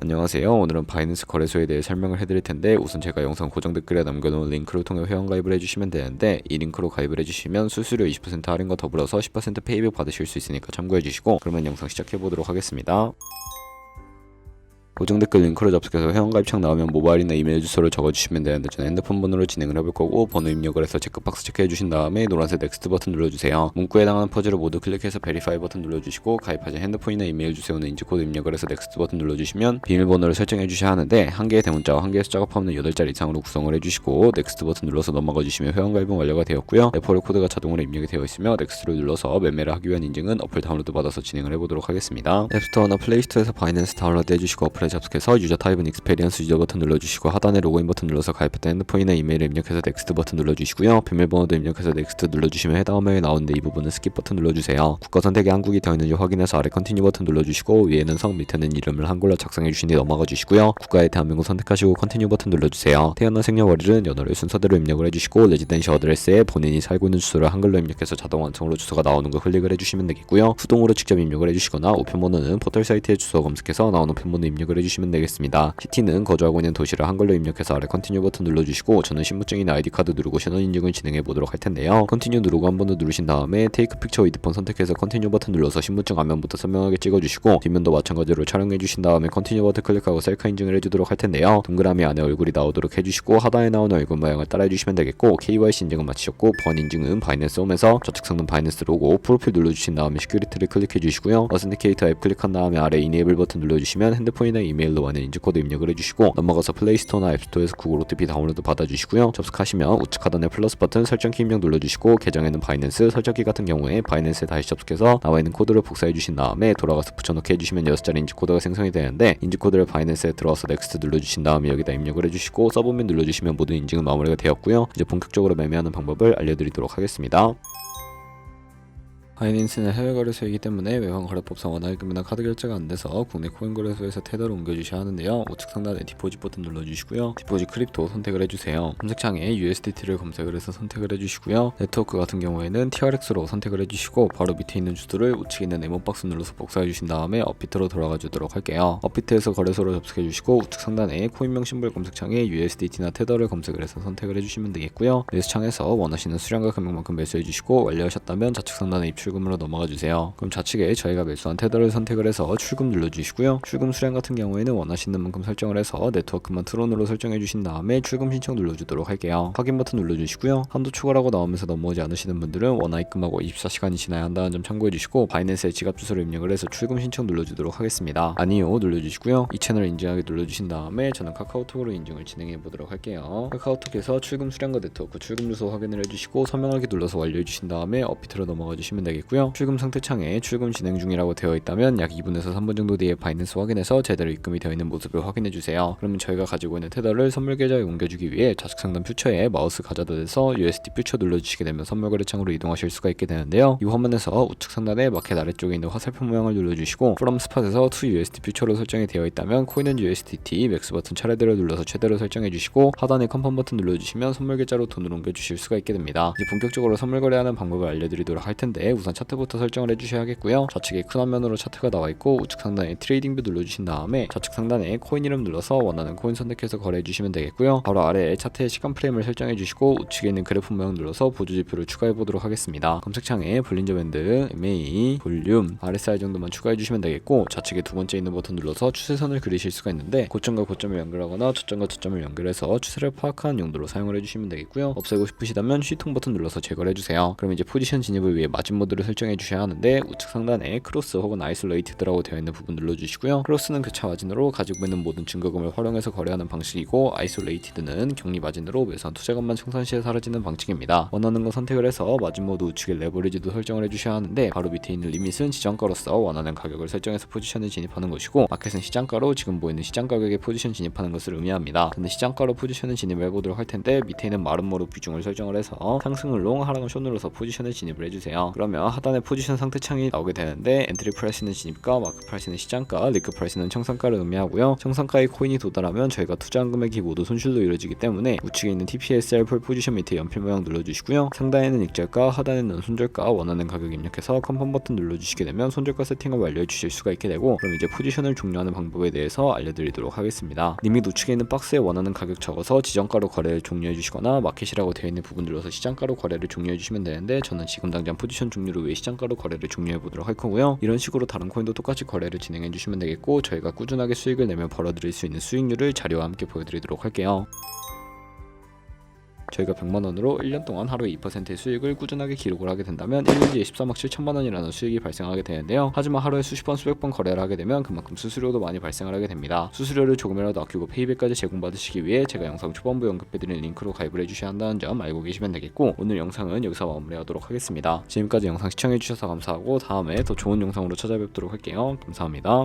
안녕하세요. 오늘은 바이낸스 거래소에 대해 설명을 해드릴 텐데 우선 제가 영상 고정 댓글에 남겨놓은 링크를 통해 회원 가입을 해주시면 되는데 이 링크로 가입을 해주시면 수수료 20% 할인과 더불어서 10% 페이백 받으실 수 있으니까 참고해주시고 그러면 영상 시작해보도록 하겠습니다. 고정 댓글 링크로 접속해서 회원가입창 나오면 모바일이나 이메일 주소를 적어주시면 되는데 저는 핸드폰 번호로 진행을 해볼 거고 번호 입력을 해서 체크박스 체크해주신 다음에 노란색 넥스트 버튼 눌러주세요. 문구에 해당하는 퍼즐을 모두 클릭해서 베리파이 버튼 눌러주시고 가입하신 핸드폰이나 이메일 주소는 인증코드 입력을 해서 넥스트 버튼 눌러주시면 비밀번호를 설정해주셔야 하는데 한 개의 대문자와 한 개의 숫자가 포함된 8자리 이상으로 구성을 해주시고 넥스트 버튼 눌러서 넘어가주시면 회원가입은 완료가 되었고요. 레퍼럴 코드가 자동으로 입력이 되어 있으며 넥스트를 눌러서 매매를 하기 위한 인증은 어플 다운로드 받아서 진행을 해보도록 하겠습니다. 앱스토어나 플레이스토어에서 바이낸스 다운로드 해주시고 어플에 접속해서 유저 타입은 익스페리언스 유저 버튼 눌러주시고 하단에 로그인 버튼 눌러서 가입했던 핸드폰이나 이메일을 입력해서 넥스트 버튼 눌러주시고요. 비밀번호도 입력해서 넥스트 눌러주시면 해당 화면이 나오는데 이 부분은 스킵 버튼 눌러주세요. 국가 선택에 한국이 되어 있는지 확인해서 아래 컨티뉴 버튼 눌러주시고 위에는 성 밑에는 이름을 한글로 작성해 주신 뒤 넘어가 주시고요. 국가에 대한민국 선택하시고 컨티뉴 버튼 눌러주세요. 태어난 생년월일은 연월일 순서대로 입력을 해주시고 레지던시 어드레스에 본인이 살고 있는 주소를 한글로 입력해서 자동 완성으로 주소가 나오는 거 클릭을 해주시면 되겠고요. 수동으로 직접 입력을 해주시거나 우편번호는 포털 사이트의 주소 검색해서 나오는 우편번호 입력을 해주시면 되겠습니다. 시티는 거주하고 있는 도시를 한글로 입력해서 아래 컨티뉴 버튼 눌러주시고 저는 신분증이나 아이디카드 누르고 신원 인증을 진행해 보도록 할 텐데요. 컨티뉴 누르고 한 번 더 누르신 다음에 테이크 픽처 위드 폰 선택해서 컨티뉴 버튼 눌러서 신분증 앞면부터 선명하게 찍어주시고 뒷면도 마찬가지로 촬영해 주신 다음에 컨티뉴 버튼 클릭하고 셀카 인증을 해주도록 할 텐데요. 동그라미 안에 얼굴이 나오도록 해주시고 하단에 나오는 얼굴 모양을 따라해 주시면 되겠고 KYC 인증은 마치셨고 보안 인증은 바이낸스 홈에서 좌측 상단 바이낸스 로고 프로필 눌러주신 다음에 시큐리티를 클릭해 주시고요. 어센티케이터 앱 클릭한 다음에 아래 이네이블 버튼 눌러주시면 핸드폰이나 이메일로 와는 인증코드 입력을 해주시고 넘어가서 플레이스토어나 앱스토어에서 구글 OTP 다운로드 받아주시고요. 접속하시면 우측 하단에 플러스 버튼 설정키 입력 눌러주시고 계정에는 바이낸스, 설정키 같은 경우에 바이낸스에 다시 접속해서 나와 있는 코드를 복사해 주신 다음에 돌아가서 붙여넣기 해주시면 6자리 인증코드가 생성이 되는데 인증코드를 바이낸스에 들어와서 넥스트 눌러주신 다음에 여기다 입력을 해주시고 서브밋 눌러주시면 모든 인증은 마무리가 되었고요. 이제 본격적으로 매매하는 방법을 알려드리도록 하겠습니다. 바이낸스는 해외 거래소이기 때문에 외환 거래법상 원화입금이나 카드 결제가 안 돼서 국내 코인 거래소에서 테더를 옮겨주셔야 하는데요. 우측 상단에 디포짓 버튼 눌러주시고요. 디포짓 크립토 선택을 해주세요. 검색창에 USDT를 검색을 해서 선택을 해주시고요. 네트워크 같은 경우에는 TRX로 선택을 해주시고 바로 밑에 있는 주소를 우측에 있는 네모박스 눌러서 복사해 주신 다음에 업비트로 돌아가 주도록 할게요. 업비트에서 거래소로 접속해 주시고 우측 상단에 코인명 심볼 검색창에 USDT나 테더를 검색을 해서 선택을 해주시면 되겠고요. 매수창에서 원하시는 수량과 금액만큼 매수해 주시고 완료하셨다면 좌측 상단에 출금으로 넘어가 주세요. 그럼 좌측에 저희가 매수한 테더를 선택을 해서 출금 눌러주시고요. 출금 수량 같은 경우에는 원하시는 만큼 설정을 해서 네트워크만 트론으로 설정해 주신 다음에 출금 신청 눌러주도록 할게요. 확인 버튼 눌러주시고요. 한도 추가라고 나오면서 넘어오지 않으시는 분들은 원화 입금하고 24시간이 지나야 한다는 점 참고해 주시고 바이낸스에 지갑 주소를 입력을 해서 출금 신청 눌러주도록 하겠습니다. 아니요 눌러주시고요. 이 채널 인증하기 눌러주신 다음에 저는 카카오톡으로 인증을 진행해 보도록 할게요. 카카오톡에서 출금 수량과 네트워크 출금 주소 확인을 해주시고 서명하기 눌러서 완료해 주신 다음에 업비트로 넘어가 주시면 되겠습니다. 출금 상태 창에 출금 진행 중이라고 되어 있다면 약 2분에서 3분 정도 뒤에 바이낸스 확인해서 제대로 입금이 되어 있는 모습을 확인해 주세요. 그러면 저희가 가지고 있는 테더를 선물 계좌에 옮겨주기 위해 좌측 상단 퓨처에 마우스 가져다 대서 USD 퓨처 눌러주시게 되면 선물 거래 창으로 이동하실 수가 있게 되는데요. 이 화면에서 우측 상단에 마켓 아래쪽에 있는 화살표 모양을 눌러주시고 From Spot에서 To USD 퓨처로 설정이 되어 있다면 코인은 USDT 맥스 버튼 차례대로 눌러서 최대로 설정해 주시고 하단에 컨펌 버튼 눌러주시면 선물 계좌로 돈을 옮겨주실 수가 있게 됩니다. 이제 본격적으로 선물 거래하는 방법을 알려드리도록 할 텐데 우선 차트부터 설정을 해주셔야겠고요. 좌측에 큰 화면으로 차트가 나와있고 우측 상단에 트레이딩 뷰 눌러주신 다음에 좌측 상단에 코인 이름 눌러서 원하는 코인 선택해서 거래해주시면 되겠고요. 바로 아래에 차트의 시간 프레임을 설정해주시고 우측에 있는 그래프 모양 눌러서 보조지표를 추가해보도록 하겠습니다. 검색창에 볼린저 밴드, MA, 볼륨, RSI 정도만 추가해주시면 되겠고 좌측에 두 번째 있는 버튼 눌러서 추세선을 그리실 수가 있는데 고점과 고점을 연결하거나 저점과 저점을 연결해서 추세를 파악하는 용도로 사용을 해주시면 되겠고요. 없애고 싶으시다면 쉬통 버튼 눌러서 제거를 해주세요. 그럼 이제 포지션 진입을 위해 마진 모드를 설정해 주셔야 하는데 우측 상단에 크로스 혹은 아이솔레이티드라고 되어 있는 부분 눌러주시고요. 크로스는 교차 마진으로 가지고 있는 모든 증거금을 활용해서 거래하는 방식이고 아이솔레이티드는 격리 마진으로 매수한 투자금만 청산 시에 사라지는 방식입니다. 원하는 거 선택을 해서 마진 모드 우측에 레버리지도 설정을 해주셔야 하는데 바로 밑에 있는 리밋은 시장가로서 원하는 가격을 설정해서 포지션에 진입하는 것이고 마켓은 시장가로 지금 보이는 시장 가격에 포지션 진입하는 것을 의미합니다. 근데 시장가로 포지션에 진입을 해보도록 할 텐데 밑에 있는 마름모로 비중을 설정을 해서 상승을 롱, 하락은 숏 눌러서 포지션에 진입을 해주세요. 그러면 누르시면 하단에 포지션 상태 창이 나오게 되는데 엔트리 프라이스는 진입가, 마크 프라이스는 시장가, 리크 프라이스는 청산가를 의미하고요. 청산가의 코인이 도달하면 저희가 투자한 금액이 모두 손실로 이루어지기 때문에 우측에 있는 TPSR 폴 포지션 밑에 연필 모양 눌러주시고요. 상단에는 익절가, 하단에는 손절가, 원하는 가격 입력해서 컨펌 버튼 눌러주시게 되면 손절가 세팅을 완료해 주실 수가 있게 되고, 그럼 이제 포지션을 종료하는 방법에 대해서 알려드리도록 하겠습니다. 님이 우측에 있는 박스에 원하는 가격 적어서 지정가로 거래를 종료해 주시거나 마켓이라고 되어 있는 부분 눌러서 시장가로 거래를 종료해 주시면 되는데, 저는 지금 당장 포지션 종료를 위해 시장가로 거래를 종료해 보도록 할 거고요. 이런 식으로 다른 코인도 똑같이 거래를 진행해 주시면 되겠고, 저희가 꾸준하게 수익을 내며 벌어들일 수 있는 수익률을 자료와 함께 보여드리도록 할게요. 저희가 100만원으로 1년 동안 하루에 2%의 수익을 꾸준하게 기록을 하게 된다면 1년 뒤에 13억 7천만원이라는 수익이 발생하게 되는데요. 하지만 하루에 수십 번 수백 번 거래를 하게 되면 그만큼 수수료도 많이 발생을 하게 됩니다. 수수료를 조금이라도 아끼고 페이백까지 제공받으시기 위해 제가 영상 초반부에 언급해드린 링크로 가입을 해주셔야 한다는 점 알고 계시면 되겠고, 오늘 영상은 여기서 마무리하도록 하겠습니다. 지금까지 영상 시청해주셔서 감사하고 다음에 더 좋은 영상으로 찾아뵙도록 할게요. 감사합니다.